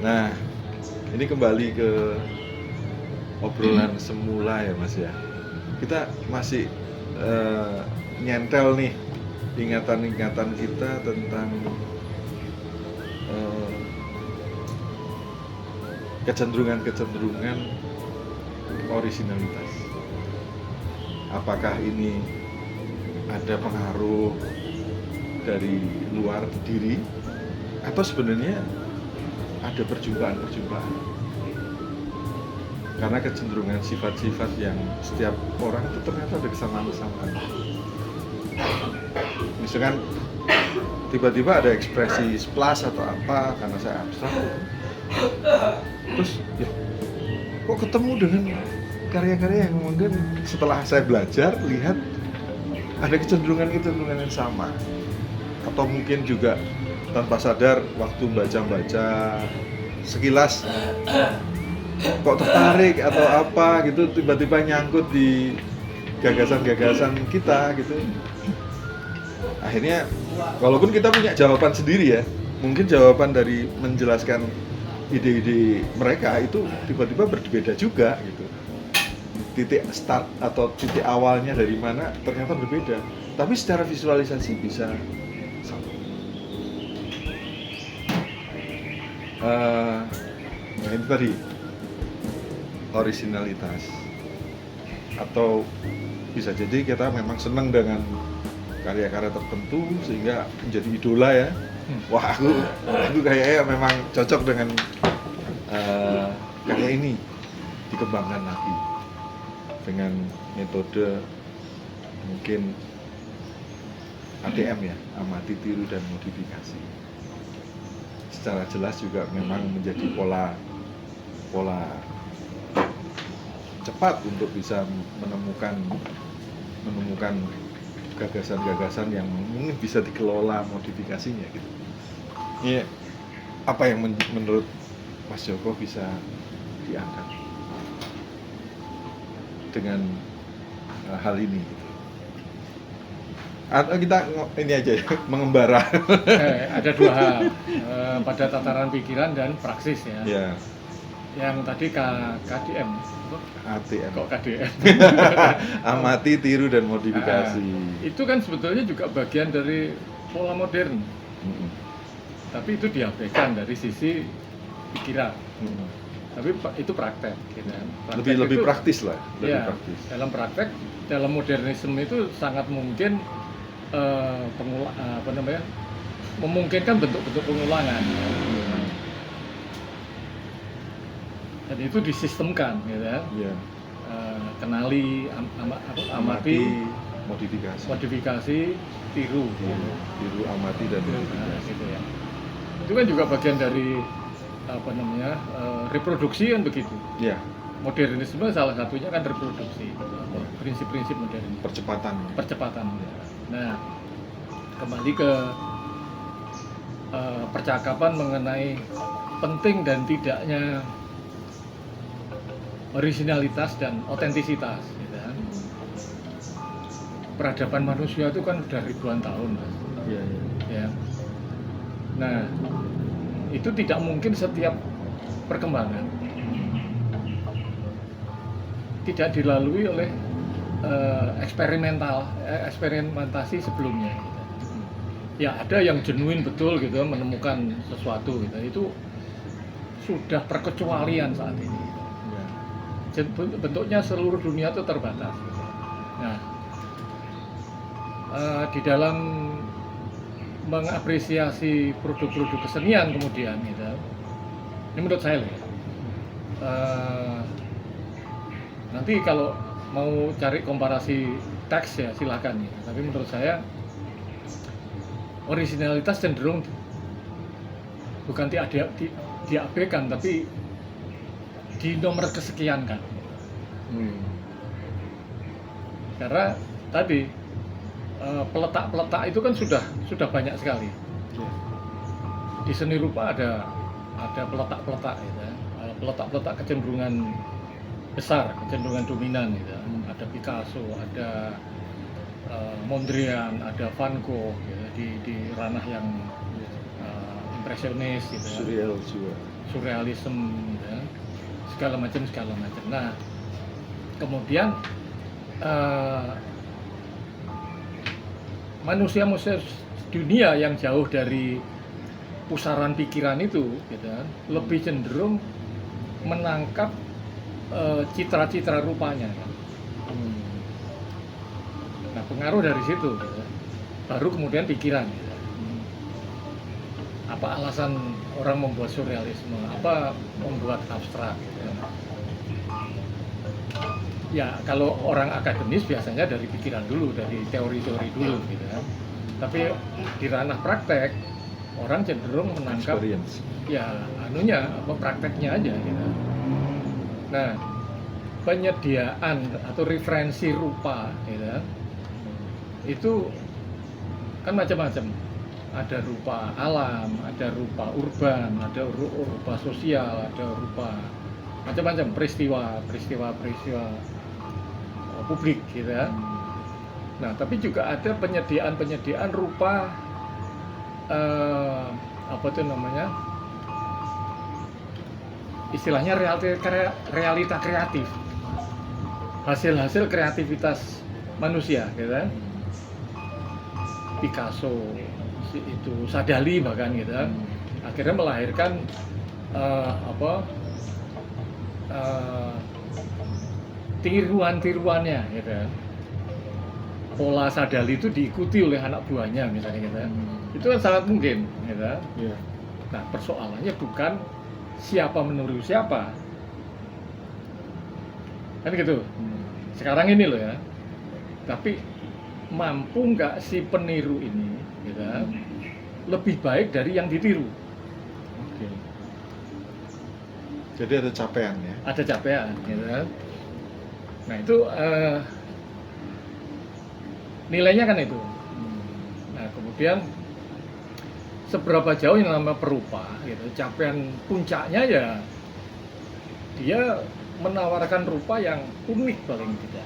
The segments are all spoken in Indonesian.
Nah, ini kembali ke obrolan semula ya Mas ya. Kita masih nyentel nih ingatan-ingatan kita tentang kecenderungan-kecenderungan orisinalitas. Apakah ini ada pengaruh dari luar diri atau sebenarnya ada perjumpaan-perjumpaan? Karena kecenderungan sifat-sifat yang setiap orang itu ternyata ada kesamaan-kesamaan. Misalkan tiba-tiba ada ekspresi splash atau apa karena saya abstrak, terus ya, kok ketemu dengan karya-karya yang kemudian setelah saya belajar lihat ada kecenderungan yang sama, atau mungkin juga tanpa sadar waktu baca-baca sekilas kok tertarik atau apa gitu, tiba-tiba nyangkut di gagasan-gagasan kita gitu. Akhirnya walaupun kita punya jawaban sendiri ya, mungkin jawaban dari menjelaskan ide-ide mereka itu tiba-tiba berbeda juga gitu. Titik start atau titik awalnya dari mana ternyata berbeda, tapi secara visualisasi bisa sama. Nah itu tadi orisinalitas, atau bisa jadi kita memang senang dengan karya-karya tertentu sehingga menjadi idola ya. Wah aku kayaknya memang cocok dengan karya ini, dikembangkan lagi dengan metode mungkin ATM ya, amati, tiru, dan modifikasi. Secara jelas juga memang menjadi pola cepat untuk bisa menemukan gagasan-gagasan yang mungkin bisa dikelola modifikasinya gitu. Ini apa yang menurut Mas Joko bisa diangkat dengan hal ini gitu. Atau kita ini aja ya, mengembara. Ada dua hal, pada tataran pikiran dan praksis ya. Ya. Yang tadi KDM, ATM. kok KDM? Amati, tiru, dan modifikasi. Itu kan sebetulnya juga bagian dari pola modern, tapi itu diabaikan dari sisi pikiran. Tapi itu praktek, gitu. Praktek lebih itu, praktis lah, lebih ya, praktis. Dalam praktek, dalam modernisme itu sangat mungkin memungkinkan bentuk-bentuk pengulangan. Dan itu disistemkan, gitu ya. Yeah. Kenali, amati, modifikasi, tiru, amati, dan modifikasi. Gitu ya. Itu kan juga bagian dari reproduksi kan begitu. Yeah. Modernisme salah satunya kan reproduksi, prinsip-prinsip modern. Percepatan. Nah, kembali ke percakapan mengenai penting dan tidaknya orisinalitas dan otentisitas, gitu kan. Peradaban manusia itu kan udah ribuan tahun, Mas. Iya. Ya. Nah, itu tidak mungkin setiap perkembangan tidak dilalui oleh eksperimentasi sebelumnya, gitu. Ya ada yang genuine betul gitu, menemukan sesuatu gitu. Itu sudah perkecualian saat ini. Bentuknya seluruh dunia itu terbatas. Nah, di dalam mengapresiasi produk-produk kesenian kemudian, gitu, ini menurut saya loh. Nanti kalau mau cari komparasi teks ya silahkan ya. Tapi menurut saya orisinalitas cenderung bukan diabaikan, tapi di nomor kesekian kan. Karena tadi peletak-peletak itu kan sudah banyak sekali. Di seni rupa ada peletak-peletak gitu ya. Peletak-peletak kecenderungan besar, kecenderungan dominan gitu. Ada Picasso, ada Mondrian, ada Van Gogh gitu, di ranah yang impresionis gitu. Surreal juga. surrealisme, ya, segala macam. Nah, kemudian manusia-manusia dunia yang jauh dari pusaran pikiran itu, gitu kan, lebih cenderung menangkap citra-citra rupanya, kan. Nah, pengaruh dari situ, gitu. Baru kemudian pikiran, gitu. Apa alasan orang membuat surrealisme, apa membuat abstrak, gitu. Ya, kalau orang akademis biasanya dari pikiran dulu, dari teori-teori dulu, gitu kan. Tapi di ranah praktek, orang cenderung menangkap Experience. ya apa prakteknya aja, gitu. Nah, penyediaan atau referensi rupa, gitu, itu kan macam-macam. Ada rupa alam, ada rupa urban, ada rupa sosial, ada rupa macam-macam, peristiwa publik, gitu ya. Nah, tapi juga ada penyediaan rupa apa itu namanya? Istilahnya realita kreatif. Hasil kreativitas manusia, gitu kan. Picasso, itu Sadali bahkan, gitu kan. Akhirnya melahirkan tiruan-tiruannya, gitu kan. Pola Sadali itu diikuti oleh anak buahnya misalnya, gitu kan. Itu kan sangat mungkin, gitu kan. Yeah. Nah, persoalannya bukan siapa meniru siapa, kan gitu. Sekarang ini loh ya, tapi mampu nggak si peniru ini, gitu kan, lebih baik dari yang ditiru. Oke. Jadi ada capaian ya. Ada capaian, gitu kan. Nah, itu nilainya kan itu. Nah, kemudian seberapa jauh yang namanya perupa, gitu, capaian puncaknya ya dia menawarkan rupa yang unik paling tidak.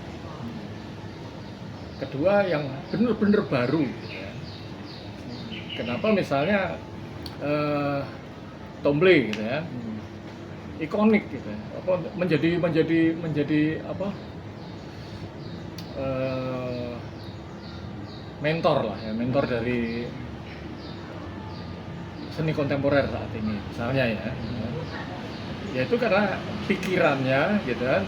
Kedua, yang benar-benar baru, gitu ya. Kenapa misalnya Tomble, gitu ya, ikonik, gitu ya, apa menjadi apa, mentor lah ya, mentor dari seni kontemporer saat ini misalnya ya. Yaitu karena pikirannya, gitu kan.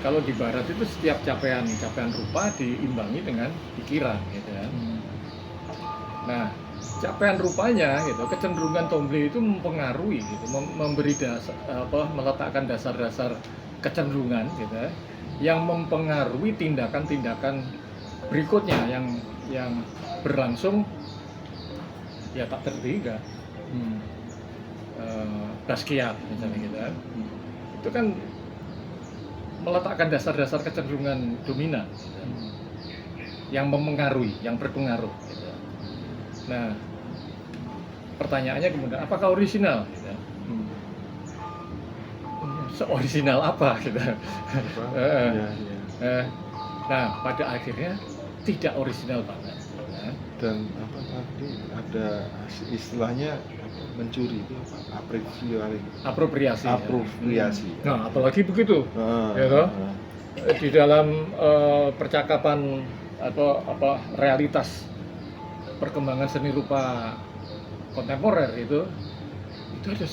Kalau di barat itu setiap capaian rupa diimbangi dengan pikiran, gitu kan. Nah, capaian rupanya, gitu, kecenderungan Tomble itu mempengaruhi, gitu, memberi meletakkan dasar-dasar kecenderungan, gitu, yang mempengaruhi tindakan-tindakan berikutnya yang berlangsung ya tak terduga. Basquiat misalnya, gitu kan. Itu kan meletakkan dasar-dasar kecenderungan dominan, gitu, yang mempengaruhi, yang berpengaruh, gitu. Nah, pertanyaannya kemudian apakah orisinal, gitu. Seorisinal apa, gitu. Nah, pada akhirnya tidak orisinal banget, gitu kan. Dan apa tadi ada istilahnya mencuri itu apa? Apropriasi. Apropriasi. Nah, apalagi begitu, ya, di dalam percakapan atau realitas perkembangan seni rupa kontemporer itu ada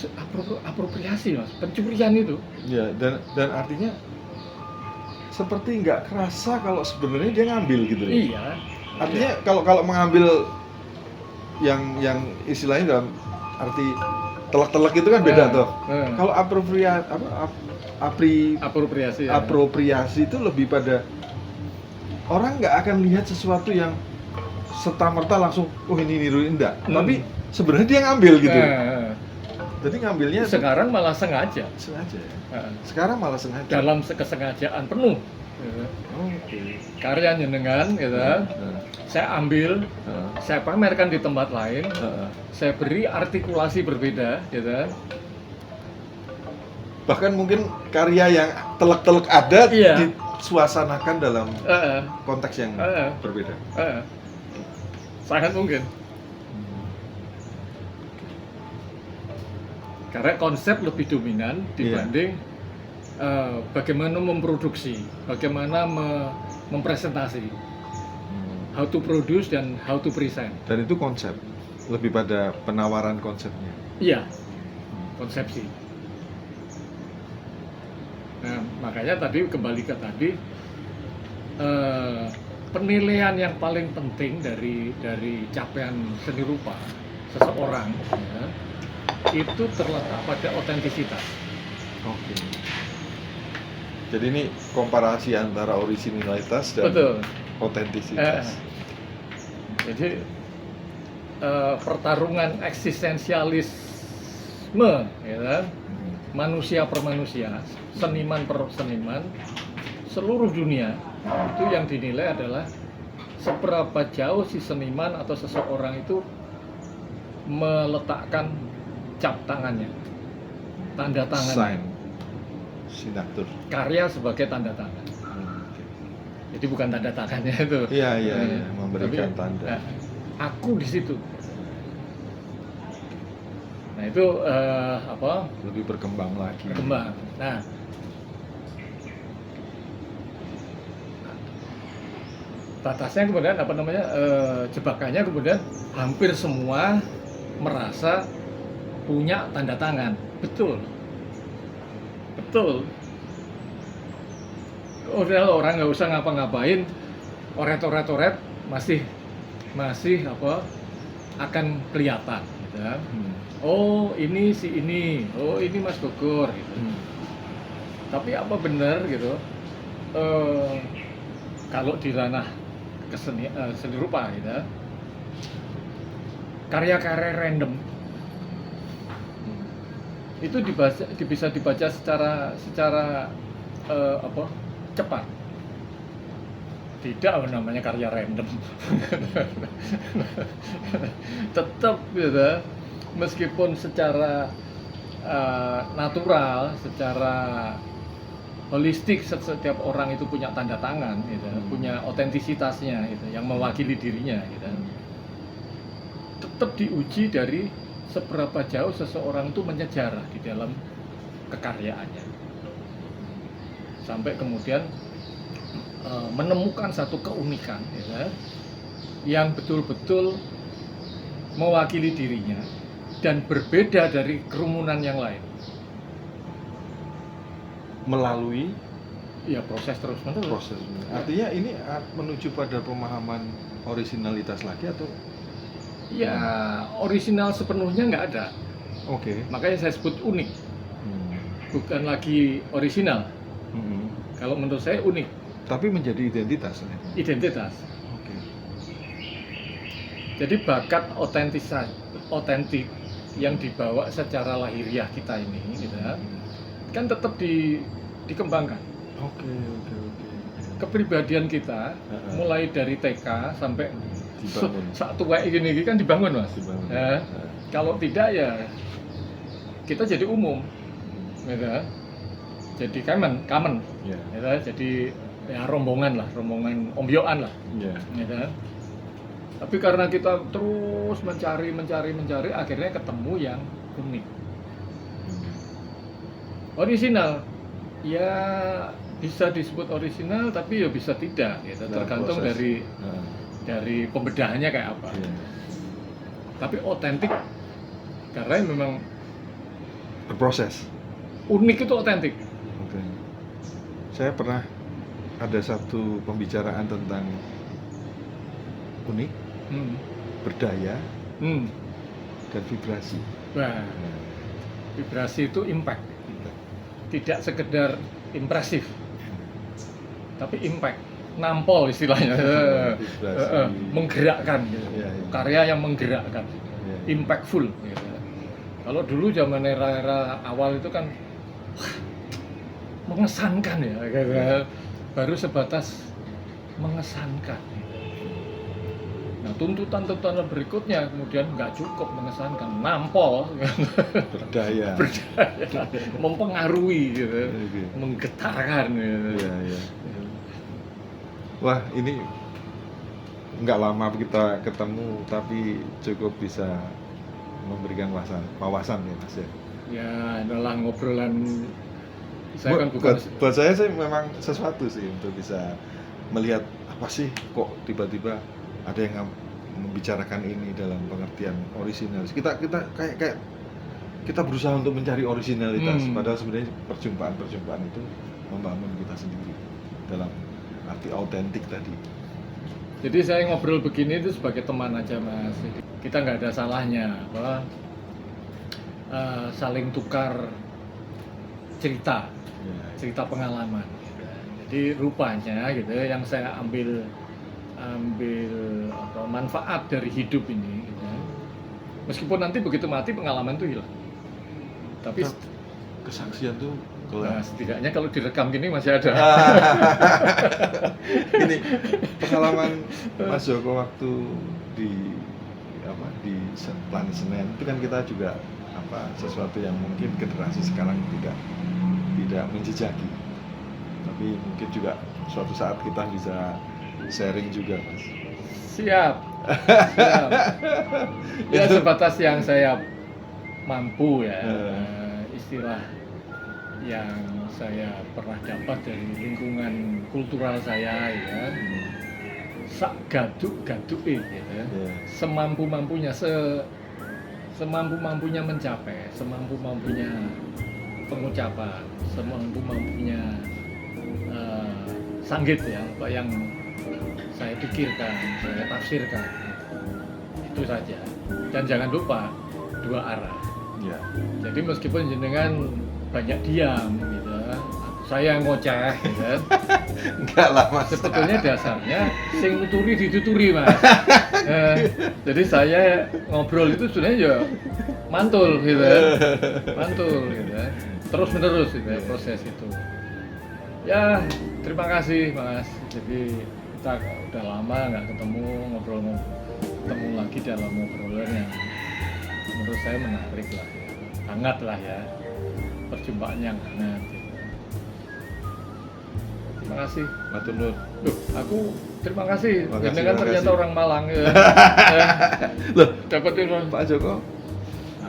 apropriasi, Mas, pencurian itu. Ya, dan artinya seperti nggak kerasa kalau sebenarnya dia ngambil, gitu. Iya. Artinya kalau mengambil yang istilahnya dalam arti telak-telak itu kan beda tuh. Kalau Apropriasi. Ya. Apropriasi itu lebih pada orang nggak akan lihat sesuatu yang serta-merta langsung, oh ini niru, enggak. Tapi sebenarnya dia ngambil, gitu. Jadi ngambilnya sekarang malah sengaja. Sekarang malah sengaja. Dalam kesengajaan penuh. Oke. Karya jenengan, gitu. Saya ambil, saya pamerkan di tempat lain, saya beri artikulasi berbeda, gitu. Bahkan mungkin karya yang telak-telak ada iya, disuasanakan dalam konteks yang berbeda. Sangat mungkin. Karena konsep lebih dominan dibanding bagaimana memproduksi, bagaimana mempresentasi, how to produce dan how to present. Dan itu konsep, lebih pada penawaran konsepnya. Iya, konsepsi. Nah, makanya tadi kembali ke tadi, penilaian yang paling penting dari capaian seni rupa seseorang ya, itu terletak pada otentisitas. Oke. Jadi ini komparasi antara originalitas dan Betul. otentisitas. Jadi pertarungan eksistensialisme, ya kan? Manusia per manusia, seniman per seniman, seluruh dunia itu yang dinilai adalah seberapa jauh si seniman atau seseorang itu meletakkan cap tangannya, tanda tangannya, Sign, signature. karya sebagai tanda tangan. Jadi bukan tanda tangannya itu. Iya, memberikan Tapi, tanda. aku di situ. Nah itu Lebih berkembang lagi. berkembang. Nah, batasnya kemudian jebakannya kemudian hampir semua merasa punya tanda tangan. Betul. Udah orang nggak usah ngapa-ngapain, oret masih akan kelihatan gitu kan. Oh ini si ini, oh ini Mas Bogor gitu. Tapi apa benar gitu, kalau di ranah seni rupa gitu, karya-karya random itu bisa dibaca secara cepat. Tidak namanya karya random. Tetap gitu, meskipun secara natural, secara holistik setiap orang itu punya tanda tangan gitu, punya otentisitasnya gitu, yang mewakili dirinya gitu. Tetap diuji dari seberapa jauh seseorang itu menyejarah di dalam kekaryaannya, sampai kemudian menemukan satu keunikan ya, yang betul-betul mewakili dirinya dan berbeda dari kerumunan yang lain Melalui ya proses terus-menerus. proses. Artinya ini menuju pada pemahaman originalitas lagi atau? Ya original sepenuhnya nggak ada, Oke. makanya saya sebut unik, bukan lagi original. Kalau menurut saya unik, Tapi menjadi identitas. identitas. Oke. Jadi bakat otentik yang dibawa secara lahiriah kita ini gitu, kan tetap dikembangkan. Oke. Kepribadian kita mulai dari TK sampai Dibangun. saat tua ini kan dibangun, Mas. Dibangun. Ya, kalau tidak ya kita jadi umum gitu. Jadi common Ya. gitu. Jadi ya rombongan ombyoan lah Ya. gitu. Tapi karena kita terus mencari akhirnya ketemu yang unik, original. Ya bisa disebut original tapi ya bisa tidak gitu, Dalam tergantung proses. dari pembedahannya kayak apa. Ya. Tapi otentik karena memang Berproses. unik itu otentik. Oke. Saya pernah ada satu pembicaraan tentang unik, berdaya, dan vibrasi. Wah, vibrasi itu impact, tidak sekedar impresif, tapi impact, nampol istilahnya, menggerakkan, gitu. Ya. Karya yang menggerakkan, Ya. impactful. Gitu. Kalau dulu zaman era awal itu kan mengesankan ya, gitu. Baru sebatas mengesankan. Nah, tuntutan berikutnya kemudian nggak cukup mengesankan, nampol, Berdaya. mempengaruhi, gitu, Oke. menggetarkan. Gitu. Ya. Wah, ini nggak lama kita ketemu, tapi cukup bisa memberikan wawasan ya Mas ya. Ya, adalah ngobrolan. Saya kan bukan buat saya sih memang sesuatu sih untuk bisa melihat apa sih kok tiba-tiba ada yang membicarakan ini dalam pengertian orisinalitas. Kita kayak kita berusaha untuk mencari orisinalitas, padahal sebenarnya perjumpaan itu membangun kita sendiri dalam arti autentik tadi. Jadi saya ngobrol begini itu sebagai teman aja Mas. Kita nggak ada salahnya bahwa saling tukar cerita pengalaman. Gitu. Jadi rupanya gitu yang saya ambil manfaat dari hidup ini. Gitu. Meskipun nanti begitu mati pengalaman itu hilang. Tapi kesaksian tuh setidaknya kalau direkam gini masih ada. Ini pengalaman Mas Joko waktu di Planet Senen itu kan kita juga sesuatu yang mungkin generasi sekarang tidak menjejaki, tapi mungkin juga suatu saat kita bisa sharing juga Mas. Siap. Ya sebatas yang saya mampu ya, istilah yang saya pernah dapat dari lingkungan kultural saya ya, sak gaduk-gaduke gitu, semampu-mampunya semampu-mampunya mencapai, semampu-mampunya pengucapan, semampu-mampunya sanggit ya, apa yang saya pikirkan, saya tafsirkan, itu saja. Dan jangan lupa dua arah. Ya. Jadi meskipun jenengan banyak diam, gitu, saya ngoceh, gitu. Enggak lah Mas. Sebetulnya dasarnya sing nuturi dituturi Mas. Jadi saya ngobrol itu sebenarnya ya mantul, gitu, gitu, terus menerus gitu, proses itu. Ya terima kasih Mas. Jadi kita udah lama nggak ketemu, ketemu lagi dalam ngobrolan yang menurut saya menarik lah, ya. Hangat lah ya, perjumpaan yang hangat. Gitu. Terima kasih. Matur nuwun. Loh, aku terima kasih. Dengan ternyata orang Malang ya. Loh, dapat info. Pak Joko.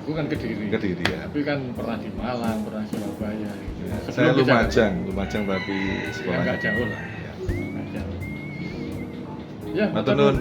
Aku kan Kediri. Kediri ya. Tapi kan pernah di Malang, pernah di Surabaya. Gitu. Saya Lumajang tapi ya sekolah. nggak jauh lah. Ya. Nggak jauh. Ya, Matur nuwun.